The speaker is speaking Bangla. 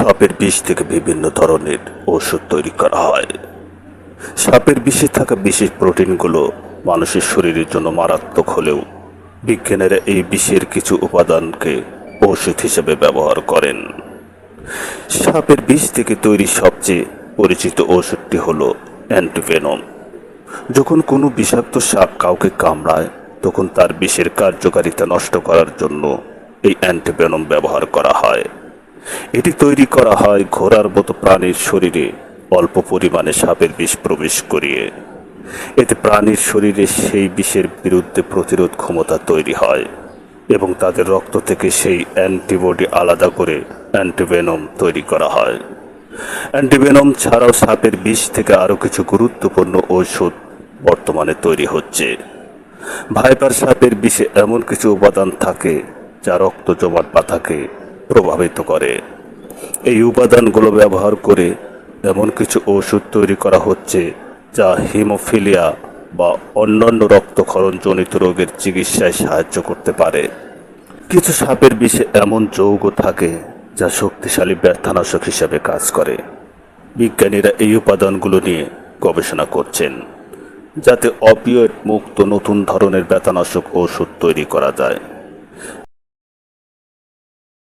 সাপের বিষ থেকে বিভিন্ন ধরনের ওষুধ তৈরি করা হয়। সাপের বিষে থাকা বিশেষ প্রোটিনগুলো মানুষের শরীরের জন্য মারাত্মক হলেও বিজ্ঞানীরা এই বিষের কিছু উপাদানকে ওষুধ হিসেবে ব্যবহার করেন। সাপের বিষ থেকে তৈরি সবচেয়ে পরিচিত ওষুধটি হলো অ্যান্টিভেনম। যখন কোনো বিষাক্ত সাপ কাউকে কামড়ায় তখন তার বিষের কার্যকারিতা নষ্ট করার জন্য এই অ্যান্টিভেনম ব্যবহার করা হয়। এটি তৈরি করা হয় ঘোড়ার মতো প্রাণীর শরীরে অল্প পরিমাণে সাপের বিষ প্রবেশ করিয়ে। এতে প্রাণীর শরীরে সেই বিষের বিরুদ্ধে প্রতিরোধ ক্ষমতা তৈরি হয় এবং তাদের রক্ত থেকে সেই অ্যান্টিবডি আলাদা করে অ্যান্টিভেনম তৈরি করা হয়। অ্যান্টিভেনম ছাড়াও সাপের বিষ থেকে আরও কিছু গুরুত্বপূর্ণ ঔষধ বর্তমানে তৈরি হচ্ছে। ভাইপার সাপের বিষে এমন কিছু উপাদান থাকে যা রক্ত জমাট বাঁধাকে প্রভাবিত করে। এই উপাদানগুলো ব্যবহার করে এমন কিছু ওষুধ তৈরি করা হচ্ছে যা হিমোফিলিয়া বা অন্যান্য রক্তক্ষরণজনিত রোগের চিকিৎসায় সাহায্য করতে পারে। কিছু সাপের বিষে এমন যৌগ থাকে যা শক্তিশালী ব্যথানাশক হিসেবে কাজ করে। বিজ্ঞানীরা এই উপাদানগুলো নিয়ে গবেষণা করছেন যাতে অপিওয়েড মুক্ত নতুন ধরনের ব্যথানাশক ওষুধ তৈরি করা যায়।